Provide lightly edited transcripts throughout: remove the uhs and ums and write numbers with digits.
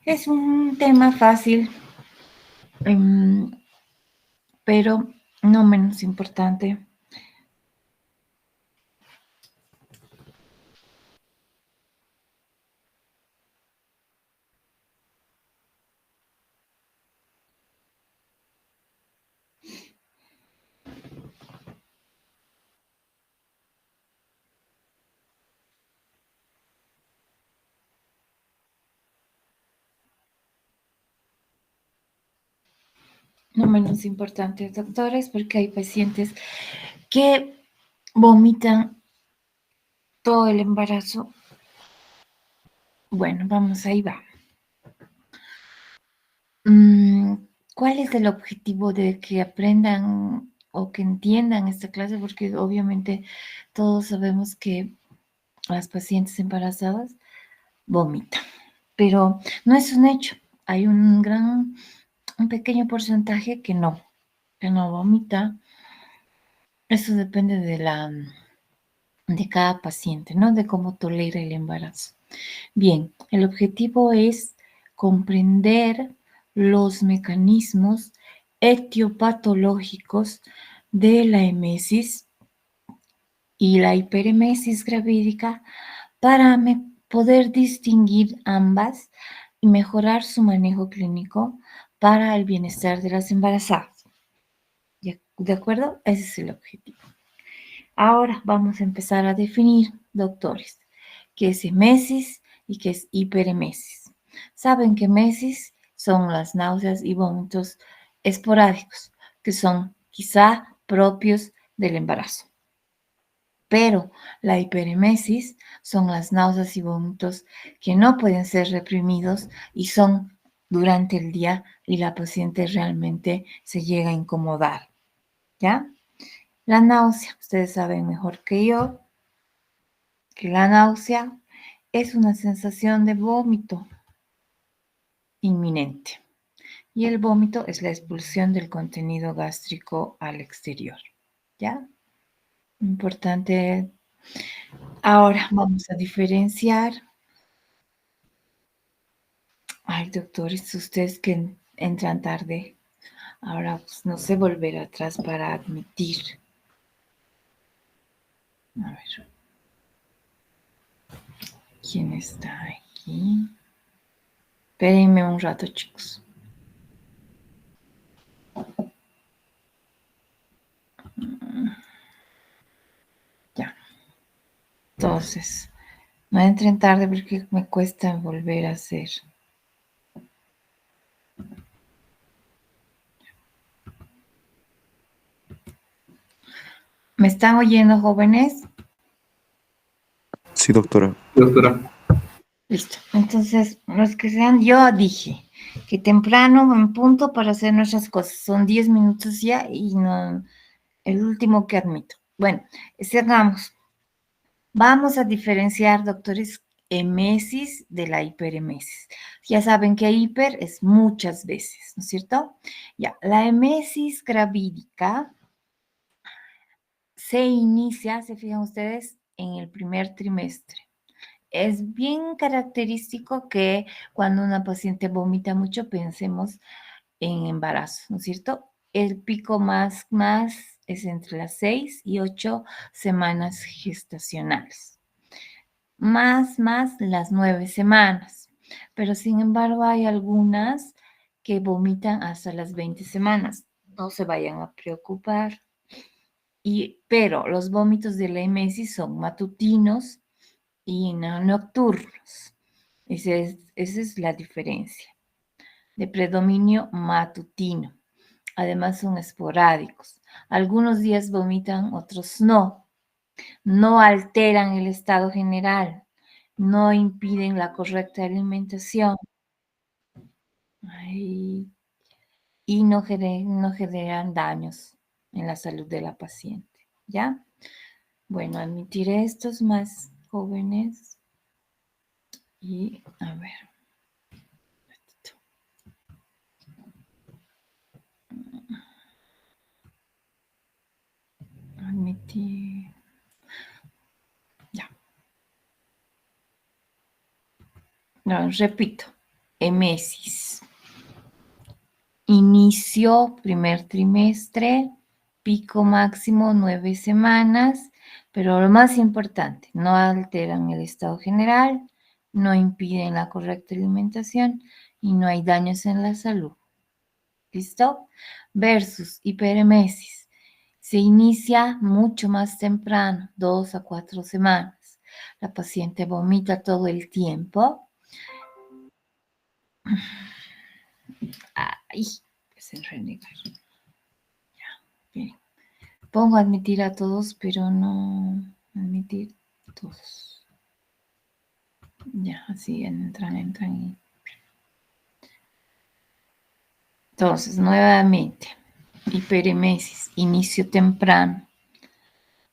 Es un tema fácil, pero no menos importante. No menos importante, doctores, porque hay pacientes que vomitan todo el embarazo. Bueno, vamos, ahí va. ¿Cuál es el objetivo de que aprendan o que entiendan esta clase? Porque obviamente todos sabemos que las pacientes embarazadas vomitan, pero no es un hecho. Hay un pequeño porcentaje que no vomita. Eso depende de cada paciente, ¿no? De cómo tolera el embarazo. Bien, el objetivo es comprender los mecanismos etiopatológicos de la emesis y la hiperemesis gravídica para poder distinguir ambas y mejorar su manejo clínico para el bienestar de las embarazadas. ¿De acuerdo? Ese es el objetivo. Ahora vamos a empezar a definir, doctores, qué es emesis y qué es hiperemesis. Saben que emesis son las náuseas y vómitos esporádicos, que son quizá propios del embarazo. Pero la hiperemesis son las náuseas y vómitos que no pueden ser reprimidos y son durante el día y la paciente realmente se llega a incomodar, ¿ya? La náusea, ustedes saben mejor que yo, que la náusea es una sensación de vómito inminente y el vómito es la expulsión del contenido gástrico al exterior, ¿ya? Importante. Ahora vamos a diferenciar. Ay, doctores, ustedes que entran tarde. Ahora, pues, no sé volver atrás para admitir. A ver, ¿quién está aquí? Espérenme un rato, chicos. Ya. Entonces, no entren tarde porque me cuesta volver a hacer. ¿Me están oyendo, jóvenes? Sí, doctora. Doctora. Listo. Entonces, los que sean, yo dije que temprano, en punto, para hacer nuestras cosas. Son 10 minutos ya y no, el último que admito. Bueno, sigamos. Vamos a diferenciar, doctores, emesis de la hiperemesis. Ya saben que hiper es muchas veces, ¿no es cierto? Ya, la emesis gravídica se inicia, se fijan ustedes, en el primer trimestre. Es bien característico que cuando una paciente vomita mucho pensemos en embarazo, ¿no es cierto? El pico más es entre las 6 y 8 semanas gestacionales. Más las 9 semanas. Pero sin embargo hay algunas que vomitan hasta las 20 semanas. No se vayan a preocupar. Pero los vómitos de la emesis son matutinos y no nocturnos. Esa es la diferencia. De predominio matutino. Además son esporádicos. Algunos días vomitan, otros no. No alteran el estado general. No impiden la correcta alimentación. Y no generan daños en la salud de la paciente. ¿Ya? Bueno, admitiré estos más jóvenes. Y a ver. Admitir. Ya. No, repito. emesis. Inicio, primer trimestre, pico máximo 9 semanas, pero lo más importante, no alteran el estado general, no impiden la correcta alimentación y no hay daños en la salud. ¿Listo? Versus hiperemesis. Se inicia mucho más temprano, 2 a 4 semanas. La paciente vomita todo el tiempo. Ay, es el renegar. Ya, bien. Pongo admitir a todos, pero no admitir a todos. Ya, así entran. Entonces, nuevamente, hiperemesis, inicio temprano,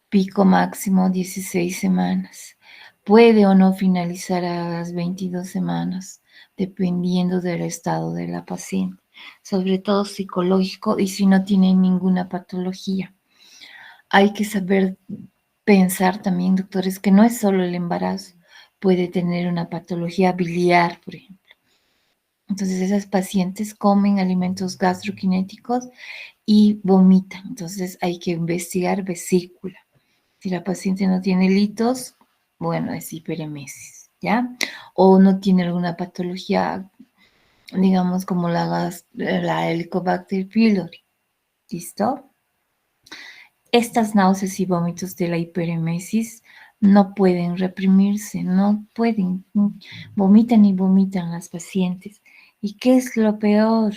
pico máximo 16 semanas. Puede o no finalizar a las 22 semanas, dependiendo del estado de la paciente, sobre todo psicológico y si no tiene ninguna patología. Hay que saber pensar también, doctores, que no es solo el embarazo, puede tener una patología biliar, por ejemplo. Entonces, esas pacientes comen alimentos gastroquinéticos y vomitan. Entonces, hay que investigar vesícula. Si la paciente no tiene litos, bueno, es hiperemesis, ¿ya? O no tiene alguna patología, digamos, como la Helicobacter pylori. ¿Listo? Estas náuseas y vómitos de la hiperemesis no pueden reprimirse, no pueden, vomitan y vomitan las pacientes. ¿Y qué es lo peor?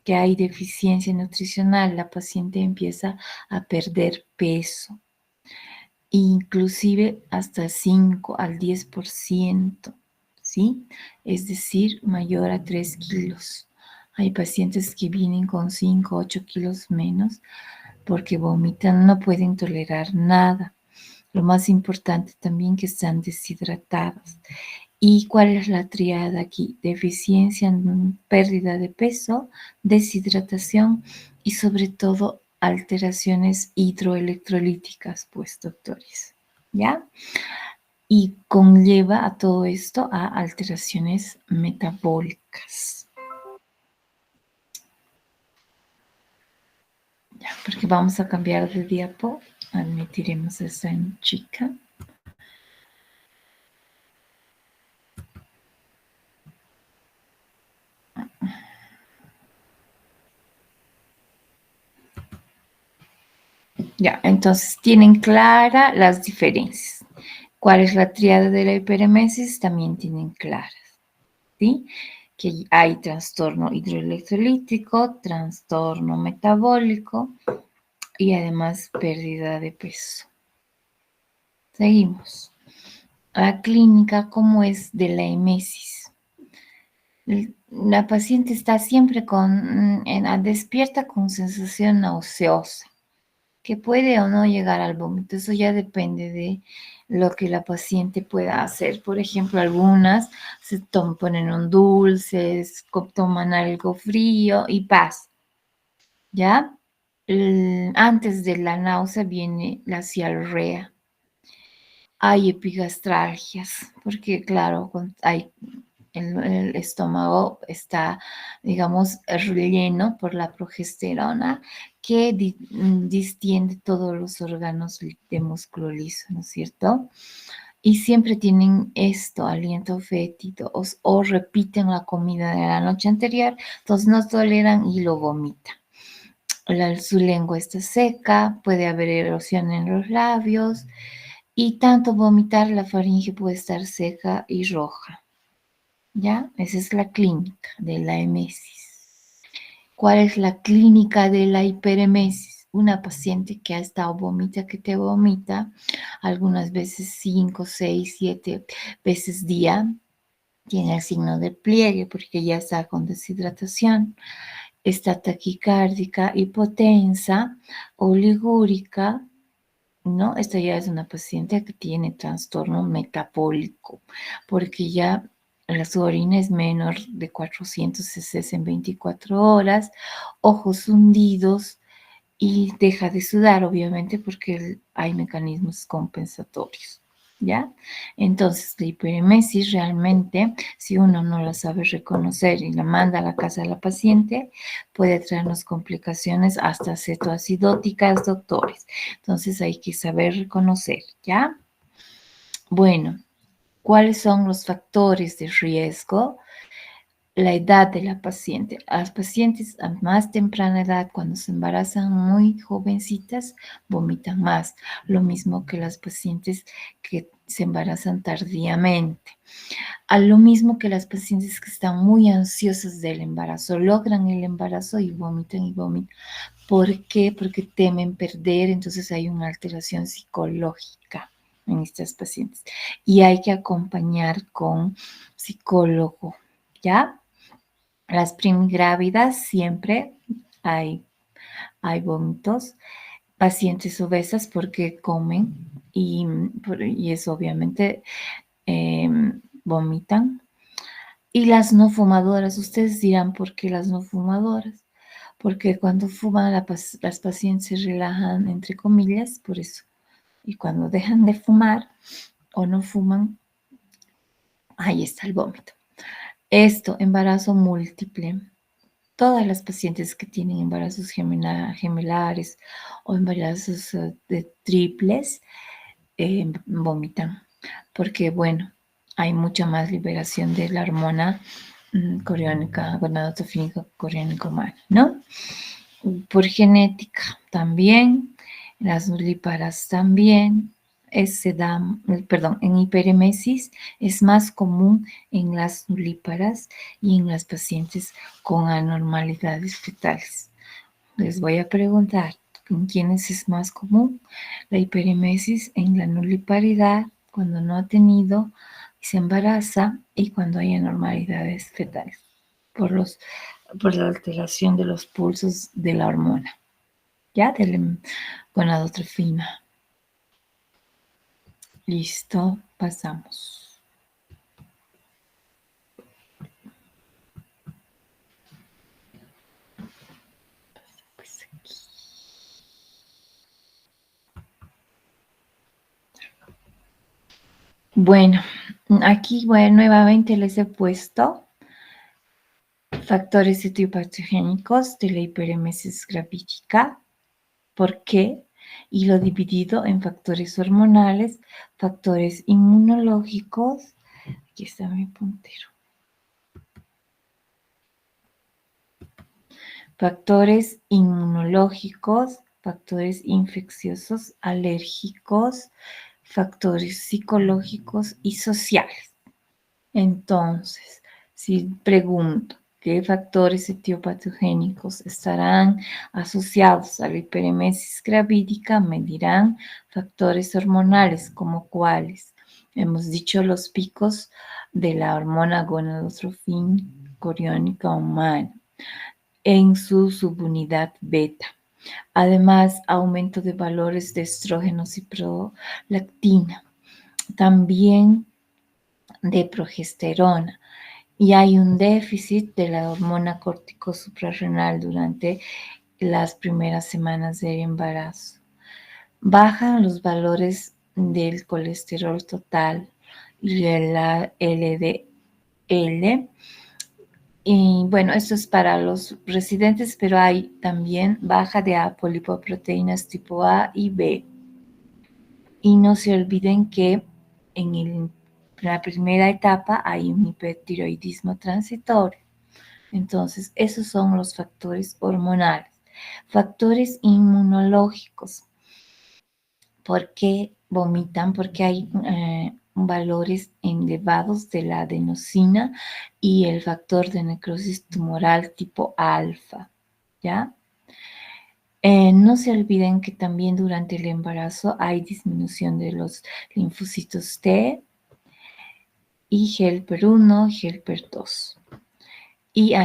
Que hay deficiencia nutricional, la paciente empieza a perder peso, inclusive hasta 5 al 10%, ¿sí? Es decir, mayor a 3 kilos. Hay pacientes que vienen con 5, 8 kilos menos porque vomitan, no pueden tolerar nada. Lo más importante también que están deshidratadas. ¿Y cuál es la triada aquí? Deficiencia, pérdida de peso, deshidratación y sobre todo alteraciones hidroelectrolíticas, pues, doctores, ¿ya? Y conlleva a todo esto a alteraciones metabólicas. Ya, porque vamos a cambiar de diapo. Admitiremos a esta chica. Ya, entonces tienen claras las diferencias. ¿Cuál es la triada de la hiperemesis? También tienen claras, ¿sí? Que hay trastorno hidroelectrolítico, trastorno metabólico y además pérdida de peso. Seguimos. La clínica, ¿cómo es de la emesis? La paciente está siempre despierta con sensación nauseosa, que puede o no llegar al vómito. Eso ya depende de lo que la paciente pueda hacer. Por ejemplo, algunas se ponen un dulce, toman algo frío y pasa, ¿ya? Antes de la náusea viene la cialrea. Hay epigastralgias, porque claro, el estómago está, digamos, relleno por la progesterona que distiende todos los órganos de músculo liso, ¿no es cierto? Y siempre tienen esto, aliento fétido, o repiten la comida de la noche anterior, entonces no toleran y lo vomitan. Su lengua está seca, puede haber erosión en los labios y tanto vomitar, la faringe puede estar seca y roja. ¿Ya? Esa es la clínica de la emesis. ¿Cuál es la clínica de la hiperemesis? Una paciente que ha estado que te vomita, algunas veces 5, 6, 7 veces día, tiene el signo de pliegue porque ya está con deshidratación, está taquicárdica, hipotensa, oligúrica, ¿no? Esta ya es una paciente que tiene trastorno metabólico, porque ya su orina es menor de 400 cc en 24 horas, ojos hundidos y deja de sudar, obviamente, porque hay mecanismos compensatorios. ¿ya? Entonces, la hiperemesis realmente, si uno no la sabe reconocer y la manda a la casa de la paciente, puede traernos complicaciones hasta cetoacidóticas, doctores. Entonces, hay que saber reconocer, ¿ya? Bueno, ¿cuáles son los factores de riesgo? La edad de la paciente. Las pacientes a más temprana edad, cuando se embarazan muy jovencitas, vomitan más. Lo mismo que las pacientes que se embarazan tardíamente. A lo mismo que las pacientes que están muy ansiosas del embarazo, logran el embarazo y vomitan y vomitan. ¿Por qué? Porque temen perder, entonces hay una alteración psicológica en estas pacientes. Y hay que acompañar con psicólogo, ¿ya? Las primigrávidas siempre hay, hay vómitos. Pacientes obesas porque comen y es obviamente vomitan. Y las no fumadoras, ustedes dirán por qué las no fumadoras. Porque cuando fuman las pacientes se relajan, entre comillas, por eso. Y cuando dejan de fumar o no fuman, ahí está el vómito. Esto, embarazo múltiple. Todas las pacientes que tienen embarazos gemelares o embarazos de triples vomitan, porque bueno, hay mucha más liberación de la hormona coriónica, gonadotropínica coriónica humana, ¿no? Por genética también, las nulíparas también, se da, perdón, en hiperemesis es más común en las nulíparas y en las pacientes con anormalidades fetales. Les voy a preguntar, ¿en quiénes es más común? La hiperemesis en la nuliparidad, cuando no ha tenido y se embaraza, y cuando hay anormalidades fetales, por, por la alteración de los pulsos de la hormona, ¿ya? De la gonadotrofina. Listo, pasamos. Pues aquí. Bueno, aquí nuevamente les he puesto factores etiopatogénicos de la hiperemesis gravídica. ¿Por qué? Y lo dividido en factores hormonales, factores inmunológicos. Aquí está mi puntero. Factores inmunológicos, factores infecciosos, alérgicos, factores psicológicos y sociales. Entonces, si pregunto, ¿qué factores etiopatogénicos estarán asociados a la hiperemesis gravídica? Me dirán factores hormonales, como cuáles. Hemos dicho los picos de la hormona gonadotrofina coriónica humana en su subunidad beta. Además, aumento de valores de estrógenos y prolactina. También de progesterona. Y hay un déficit de la hormona corticosuprarrenal durante las primeras semanas del embarazo. Bajan los valores del colesterol total y de la LDL. Y bueno, esto es para los residentes, pero hay también baja de apolipoproteínas tipo A y B. Y no se olviden que en la primera etapa hay un hipertiroidismo transitorio. Entonces, esos son los factores hormonales. Factores inmunológicos. ¿Por qué vomitan? Porque hay valores elevados de la adenosina y el factor de necrosis tumoral tipo alfa, ¿ya? No se olviden que también durante el embarazo hay disminución de los linfocitos T y helper 1, helper 2. Y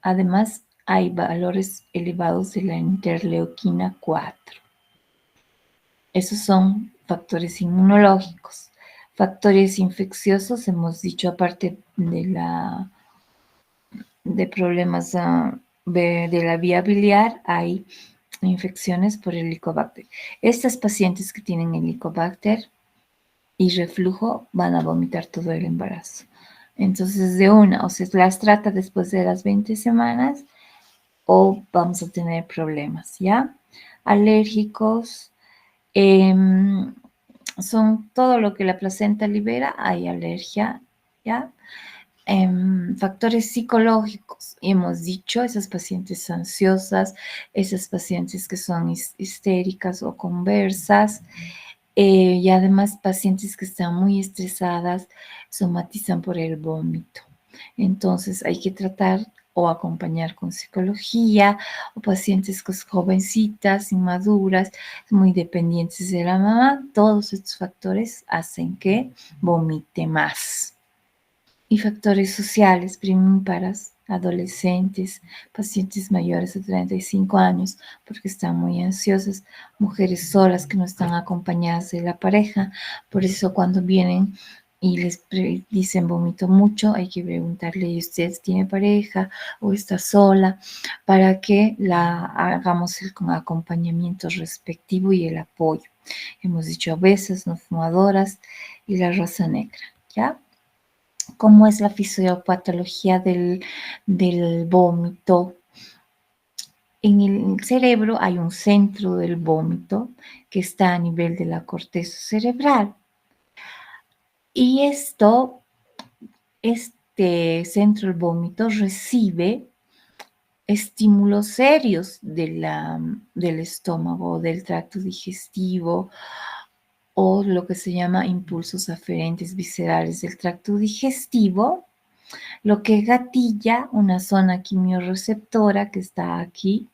además hay valores elevados de la interleuquina 4. Esos son factores inmunológicos. Factores infecciosos, hemos dicho, aparte de problemas de la vía biliar, hay infecciones por el Helicobacter. Estas pacientes que tienen Helicobacter y reflujo, van a vomitar todo el embarazo. Entonces, de una, o se las trata después de las 20 semanas o vamos a tener problemas, ¿ya? Alérgicos, son todo lo que la placenta libera, hay alergia, ¿ya? Factores psicológicos, hemos dicho, esas pacientes ansiosas, esas pacientes que son histéricas o conversas, y además pacientes que están muy estresadas somatizan por el vómito. Entonces hay que tratar o acompañar con psicología, o pacientes jovencitas, inmaduras, muy dependientes de la mamá. Todos estos factores hacen que vomite más. Y factores sociales, primíparas, adolescentes, pacientes mayores de 35 años, porque están muy ansiosas, mujeres solas que no están acompañadas de la pareja. Por eso cuando vienen y les dicen vomito mucho, hay que preguntarle, ¿y usted tiene pareja o está sola? Para que la hagamos con acompañamiento respectivo y el apoyo. Hemos dicho obesas, no fumadoras y la raza negra, ¿ya? ¿Cómo es la fisiopatología del vómito? En el cerebro hay un centro del vómito que está a nivel de la corteza cerebral. Y este centro del vómito recibe estímulos serios del estómago, del tracto digestivo, o lo que se llama impulsos aferentes viscerales del tracto digestivo, lo que gatilla una zona quimiorreceptora que está aquí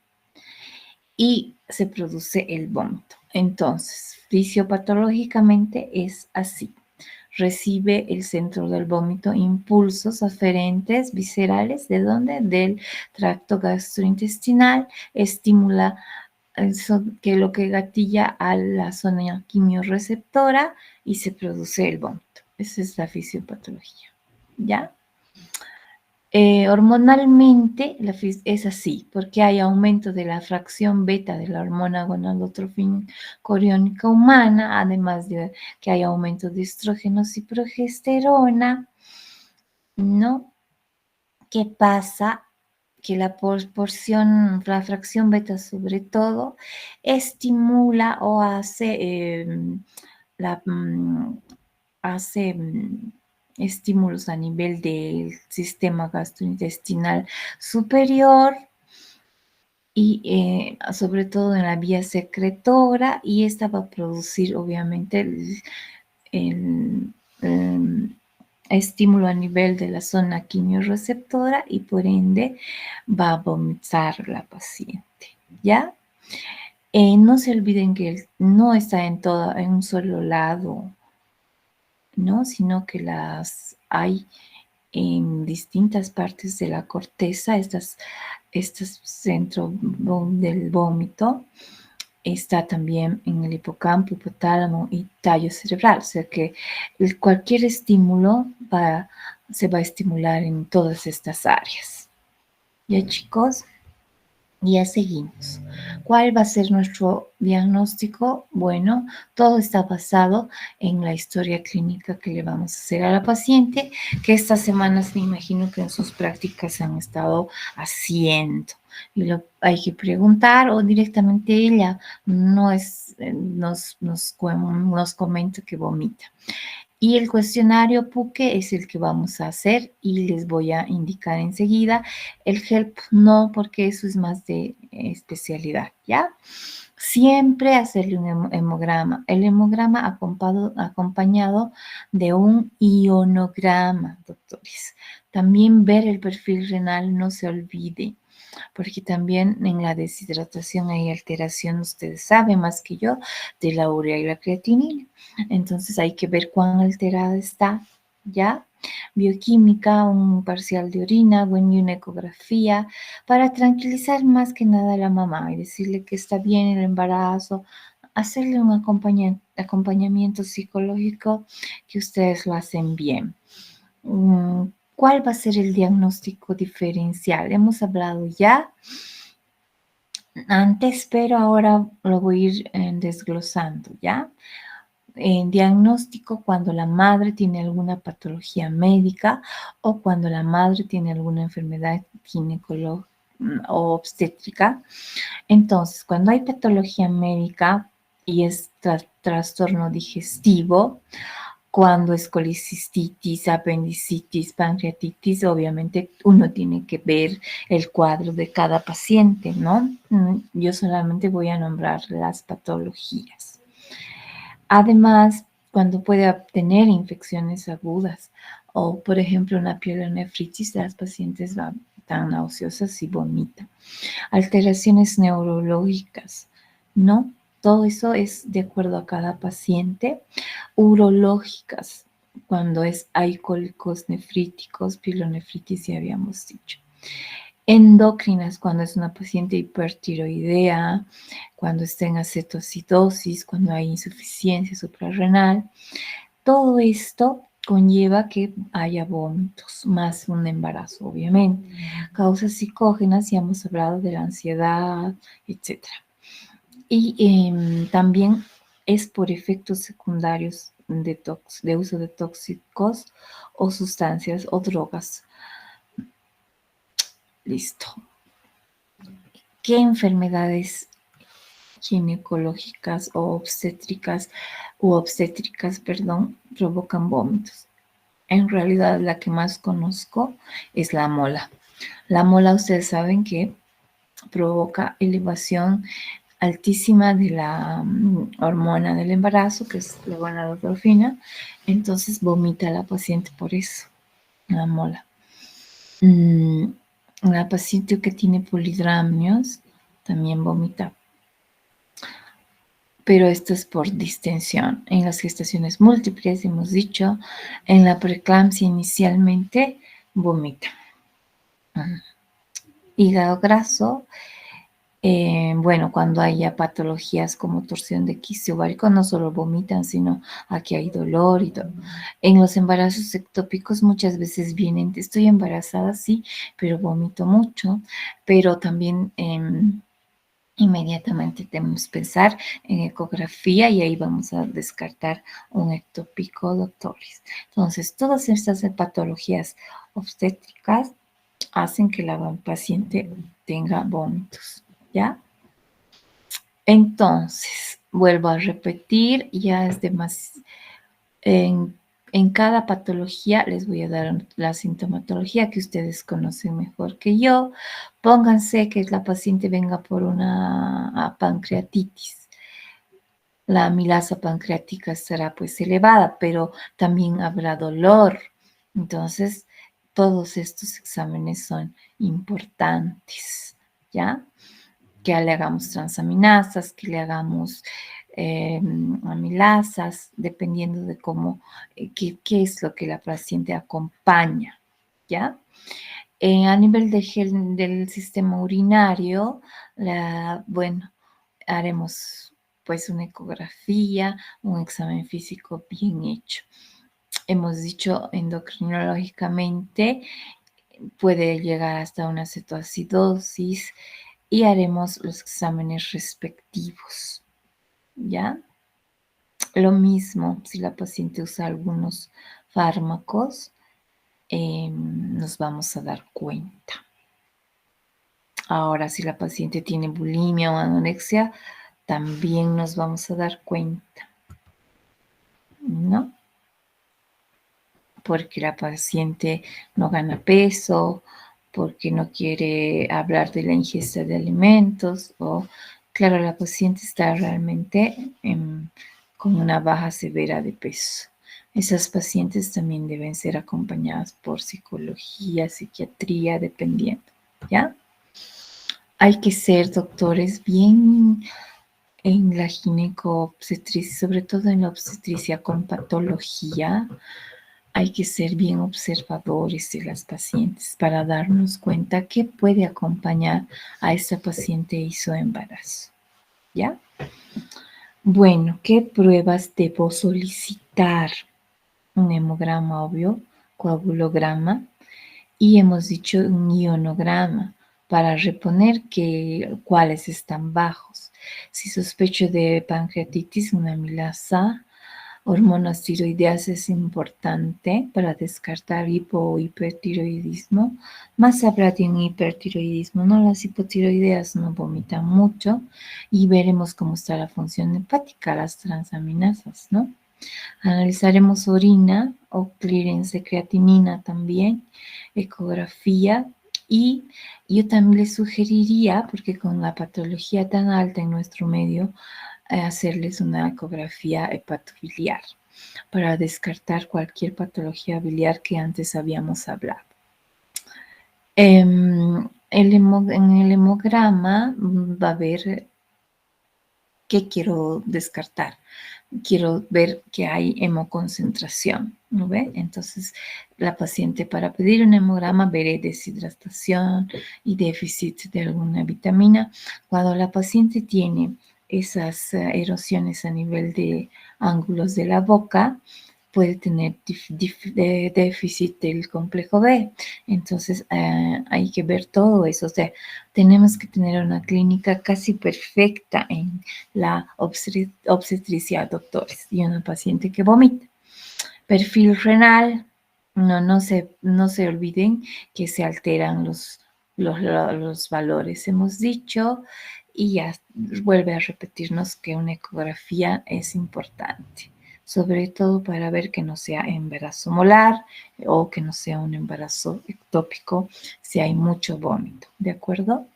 y se produce el vómito. Entonces, fisiopatológicamente es así. Recibe el centro del vómito impulsos aferentes viscerales, ¿de dónde? Del tracto gastrointestinal, estimula eso, que lo que gatilla a la zona quimiorreceptora y se produce el vómito. Esa es la fisiopatología, ¿ya? Hormonalmente es así, porque hay aumento de la fracción beta de la hormona gonadotropina coriónica humana, además de que hay aumento de estrógenos y progesterona, ¿no? ¿Qué pasa? Que la proporción, la fracción beta sobre todo, estimula o hace estímulos a nivel del sistema gastrointestinal superior y sobre todo en la vía secretora, y esta va a producir obviamente el estímulo a nivel de la zona quimiorreceptora y por ende va a vomitar la paciente, ¿ya? No se olviden que no está en un solo lado, ¿no? Sino que las hay en distintas partes de la corteza, este centro del vómito. Está también en el hipocampo, hipotálamo y tallo cerebral, o sea que cualquier estímulo se va a estimular en todas estas áreas. Ya, chicos, ya seguimos. ¿Cuál va a ser nuestro diagnóstico? Bueno, todo está basado en la historia clínica que le vamos a hacer a la paciente, que estas semanas me imagino que en sus prácticas han estado haciendo. Y hay que preguntar o directamente ella nos comenta que vomita. Y el cuestionario PUQE es el que vamos a hacer y les voy a indicar enseguida. El HELP no, porque eso es más de especialidad, ¿ya? Siempre hacerle un hemograma. El hemograma acompañado de un ionograma, doctores. También ver el perfil renal, no se olvide, porque también en la deshidratación hay alteración, ustedes saben más que yo, de la urea y la creatinina. Entonces hay que ver cuán alterada está, ¿ya? Bioquímica, un parcial de orina, una ecografía, para tranquilizar más que nada a la mamá y decirle que está bien el embarazo, hacerle un acompañamiento psicológico que ustedes lo hacen bien. ¿Cuál va a ser el diagnóstico diferencial? Hemos hablado ya antes, pero ahora lo voy a ir desglosando, ¿ya? en diagnóstico cuando la madre tiene alguna patología médica o cuando la madre tiene alguna enfermedad ginecológica o obstétrica. Entonces, cuando hay patología médica y es trastorno digestivo, cuando es colicistitis, apendicitis, pancreatitis, obviamente uno tiene que ver el cuadro de cada paciente, ¿no? Yo solamente voy a nombrar las patologías. Además, cuando puede obtener infecciones agudas o, por ejemplo, una pielonefritis, las pacientes están nauseosas y vomitan. Alteraciones neurológicas, ¿no? Todo eso es de acuerdo a cada paciente. Urológicas, cuando hay cólicos nefríticos, pielonefritis, ya habíamos dicho. Endocrinas, cuando es una paciente hipertiroidea, cuando está en acetoacidosis, cuando hay insuficiencia suprarrenal. Todo esto conlleva que haya vómitos, más un embarazo, obviamente. Causas psicógenas, ya hemos hablado de la ansiedad, etc. Y también es por efectos secundarios de uso de tóxicos o sustancias o drogas. Listo. ¿Qué enfermedades ginecológicas o obstétricas, provocan vómitos? En realidad la que más conozco es la mola. La mola, ustedes saben que provoca elevación altísima de la hormona del embarazo, que es la gonadotropina. Entonces vomita a la paciente por eso, la mola. La paciente que tiene polidramios también vomita, pero esto es por distensión. En las gestaciones múltiples, hemos dicho, en la preeclampsia inicialmente vomita. Hígado graso, bueno, cuando haya patologías como torsión de quiste ovárico, no solo vomitan, sino aquí hay dolor y todo. En los embarazos ectópicos muchas veces vienen, estoy embarazada, sí, pero vomito mucho, pero también inmediatamente debemos pensar en ecografía y ahí vamos a descartar un ectópico, doctores. Entonces, todas estas patologías obstétricas hacen que la paciente tenga vómitos, ¿ya? Entonces, vuelvo a repetir, ya es de más, en cada patología les voy a dar la sintomatología que ustedes conocen mejor que yo. Pónganse que la paciente venga por una pancreatitis. La amilasa pancreática estará pues elevada, pero también habrá dolor. Entonces, todos estos exámenes son importantes, ¿ya? Que le hagamos transaminasas, que le hagamos amilasas, dependiendo de cómo, qué es lo que la paciente acompaña, ¿ya? A nivel del sistema urinario, bueno, haremos pues una ecografía, un examen físico bien hecho. Hemos dicho endocrinológicamente, puede llegar hasta una cetoacidosis y haremos los exámenes respectivos, ¿ya? Lo mismo si la paciente usa algunos fármacos, nos vamos a dar cuenta. Ahora, si la paciente tiene bulimia o anorexia, también nos vamos a dar cuenta, ¿no? Porque la paciente no gana peso, porque no quiere hablar de la ingesta de alimentos o, claro, la paciente está realmente con una baja severa de peso. Esas pacientes también deben ser acompañadas por psicología, psiquiatría, dependiendo, ¿ya? Hay que ser doctores bien en la gineco-obstetricia, sobre todo en la obstetricia con patología. Hay que ser bien observadores de las pacientes para darnos cuenta qué puede acompañar a esta paciente y su embarazo, ¿ya? Bueno, ¿qué pruebas debo solicitar? Un hemograma obvio, coagulograma y hemos dicho un ionograma para reponer cuáles están bajos. Si sospecho de pancreatitis, una amilasa, hormonas tiroideas es importante para descartar hipo o hipertiroidismo. Más habrá de un hipertiroidismo, ¿no? Las hipotiroideas no vomitan mucho y veremos cómo está la función hepática, las transaminasas, ¿no? Analizaremos orina o clearance de creatinina también, ecografía y yo también les sugeriría, porque con la patología tan alta en nuestro medio, hacerles una ecografía hepatobiliar para descartar cualquier patología biliar que antes habíamos hablado. En el hemograma va a haber qué quiero descartar. Quiero ver que hay hemoconcentración, ¿no ve? Entonces, la paciente para pedir un hemograma veré deshidratación y déficit de alguna vitamina. Cuando la paciente tiene esas erosiones a nivel de ángulos de la boca, puede tener déficit del complejo B. Entonces, hay que ver todo eso. O sea, tenemos que tener una clínica casi perfecta en la obstetricia, doctores, y una paciente que vomita. Perfil renal, no se olviden que se alteran los valores, hemos dicho, y ya vuelve a repetirnos que una ecografía es importante, sobre todo para ver que no sea embarazo molar o que no sea un embarazo ectópico si hay mucho vómito, ¿de acuerdo?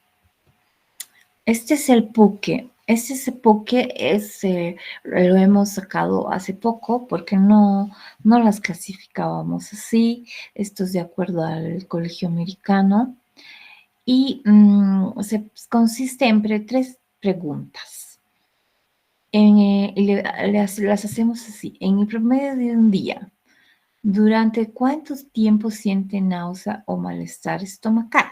Este es el puque. Ese puque lo hemos sacado hace poco porque no las clasificábamos así. Esto es de acuerdo al Colegio Americano. Y consiste en tres preguntas. Las hacemos así. En el promedio de un día, ¿durante cuánto tiempo siente náusea o malestar estomacal?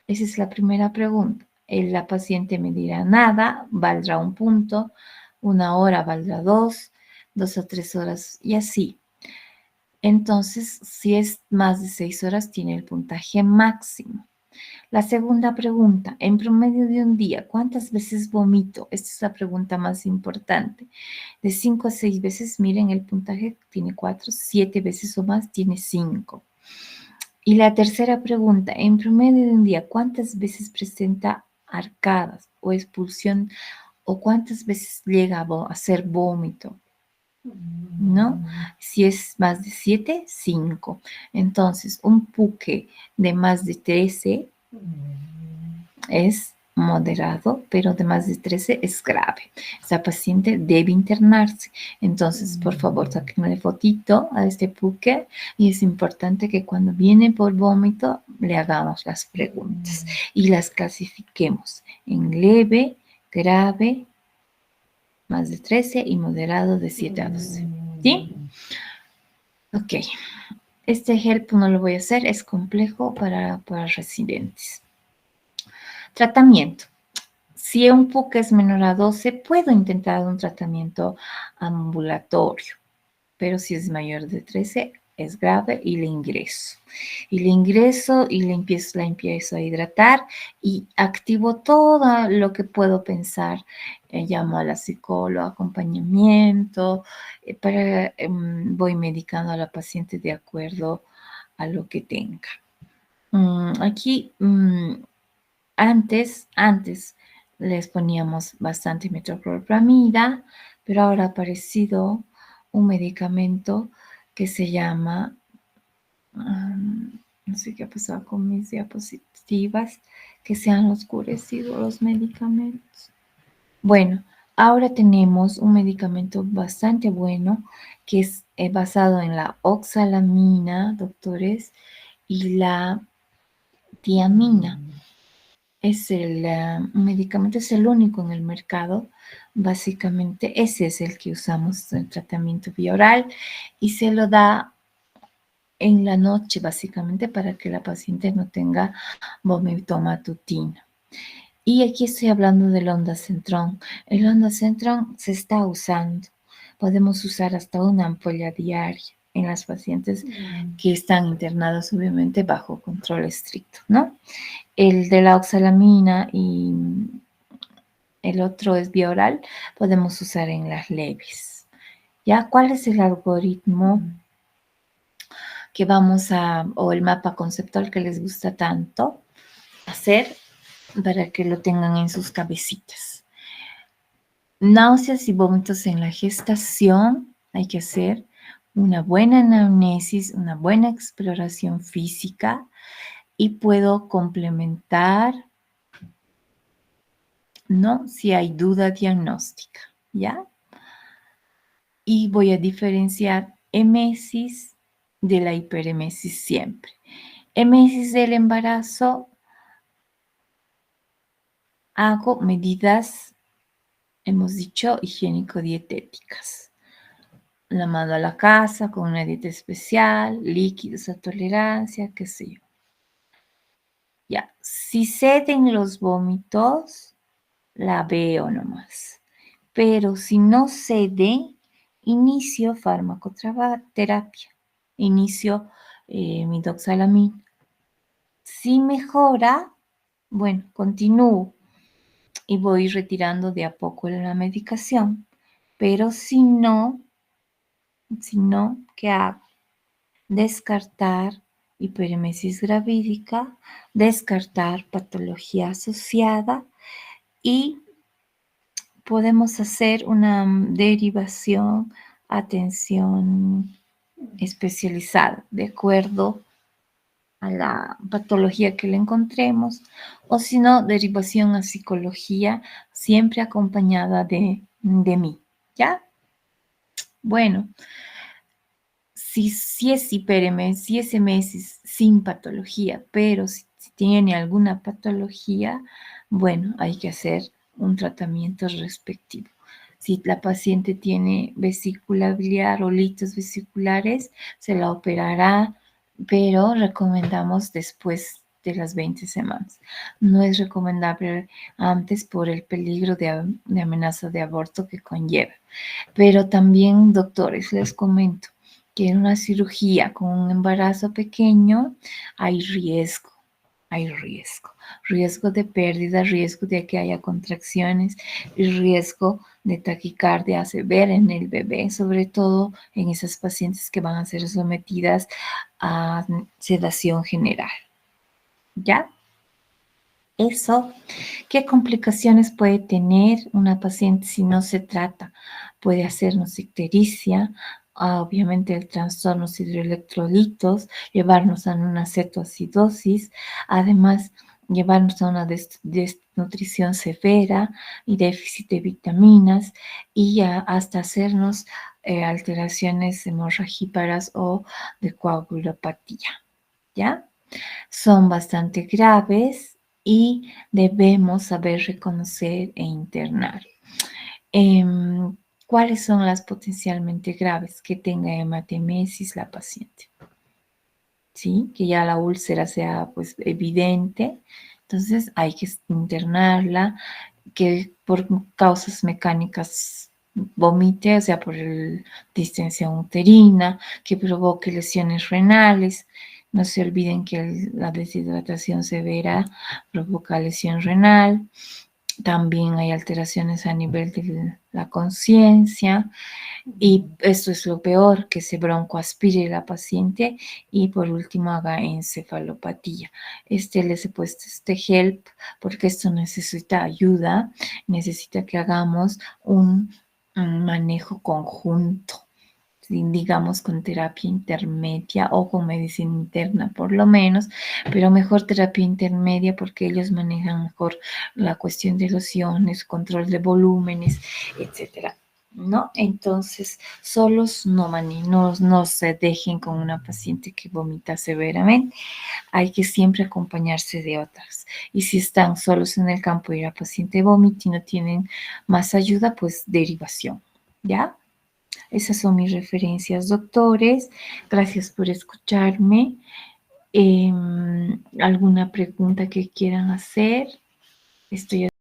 Esa es la primera pregunta. La paciente me dirá nada, valdrá 1 punto, 1 hora valdrá 2, 2 a 3 horas y así. Entonces, si es más de 6 horas, tiene el puntaje máximo. La segunda pregunta, en promedio de un día, ¿cuántas veces vomito? Esta es la pregunta más importante. De 5 a 6 veces, miren, el puntaje tiene 4, 7 veces o más tiene 5. Y la tercera pregunta, en promedio de un día, ¿cuántas veces presenta arcadas o expulsión o cuántas veces llega a hacer vómito? ¿No? Si es más de 7, 5. Entonces, un puque de más de 13 es moderado, pero de más de 13 es grave. Esa paciente debe internarse. Entonces, por favor, sáquenle fotito a este puque y es importante que cuando viene por vómito le hagamos las preguntas y las clasifiquemos en leve, grave, más de 13 y moderado de 7 a 12. ¿Sí? Ok. Este HELP no lo voy a hacer, es complejo para residentes. Tratamiento. Si un PUC es menor a 12, puedo intentar un tratamiento ambulatorio, pero si es mayor de 13, es grave y le ingreso. Y le ingreso y la empiezo a hidratar y activo todo lo que puedo pensar. Llamo a la psicóloga, acompañamiento, voy medicando a la paciente de acuerdo a lo que tenga. Aquí, antes les poníamos bastante metoclopramida, pero ahora ha aparecido un medicamento que se llama, no sé qué ha pasado con mis diapositivas, que se han oscurecido los medicamentos. Bueno, ahora tenemos un medicamento bastante bueno que es basado en la oxalamina, doctores, y la tiamina. Es el medicamento, es el único en el mercado. Básicamente, ese es el que usamos en tratamiento vía oral y se lo da en la noche, básicamente, para que la paciente no tenga vómito matutino. Y aquí estoy hablando del ondansetron. El ondansetron se está usando. Podemos usar hasta una ampolla diaria en las pacientes que están internadas, obviamente, bajo control estricto, ¿no? El de la oxalamina y el otro es vía oral, podemos usar en las leves. ¿Ya? ¿Cuál es el algoritmo que o el mapa conceptual que les gusta tanto hacer para que lo tengan en sus cabecitas? Náuseas y vómitos en la gestación, hay que hacer una buena anamnesis, una buena exploración física y puedo complementar, ¿no? Si hay duda diagnóstica, ¿ya? Y voy a diferenciar emesis de la hiperemesis siempre. Emesis del embarazo, hago medidas, hemos dicho, higiénico-dietéticas. La mando a la casa con una dieta especial, líquidos a tolerancia, qué sé yo. Ya, si ceden los vómitos, la veo nomás. Pero si no cede, inicio farmacoterapia. Inicio midazolamida. Si mejora, bueno, continúo y voy retirando de a poco la medicación. Pero si no, ¿qué hago? Descartar hiperemesis gravídica, descartar patología asociada y podemos hacer una derivación, atención especializada, de acuerdo a la patología que le encontremos, o si no, derivación a psicología, siempre acompañada de mí, ¿ya? Bueno, si es hiperemesis, si es emesis sin patología, pero si tiene alguna patología, bueno, hay que hacer un tratamiento respectivo. Si la paciente tiene vesícula biliar o litos vesiculares, se la operará, pero recomendamos después de las 20 semanas. No es recomendable antes por el peligro de amenaza de aborto que conlleva. Pero también, doctores, les comento que en una cirugía con un embarazo pequeño hay riesgo de pérdida, riesgo de que haya contracciones y riesgo de taquicardia severa en el bebé, sobre todo en esas pacientes que van a ser sometidas a sedación general. ¿Ya? Eso, ¿qué complicaciones puede tener una paciente si no se trata? Puede hacernos ictericia, obviamente el trastornos hidroelectrolitos, llevarnos a una cetoacidosis, además llevarnos a una desnutrición severa y déficit de vitaminas y hasta hacernos alteraciones hemorragíparas o de coagulopatía, ¿ya? Son bastante graves y debemos saber reconocer e internar. ¿Cuáles son las potencialmente graves? Que tenga hematemesis la paciente, ¿sí? Que ya la úlcera sea pues evidente, entonces hay que internarla, que por causas mecánicas vomite, o sea, por distensión uterina, que provoque lesiones renales. No se olviden que la deshidratación severa provoca lesión renal. También hay alteraciones a nivel de la conciencia y esto es lo peor, que se broncoaspire la paciente y por último haga encefalopatía. Les he puesto este HELP porque esto necesita ayuda, necesita que hagamos un manejo conjunto, digamos con terapia intermedia o con medicina interna por lo menos, pero mejor terapia intermedia porque ellos manejan mejor la cuestión de los iones, control de volúmenes, etcétera, ¿no? Entonces, solos no se dejen con una paciente que vomita severamente, hay que siempre acompañarse de otras. Y si están solos en el campo y la paciente vomita y no tienen más ayuda, pues derivación, ¿ya? Esas son mis referencias, doctores. Gracias por escucharme. ¿Alguna pregunta que quieran hacer? Estoy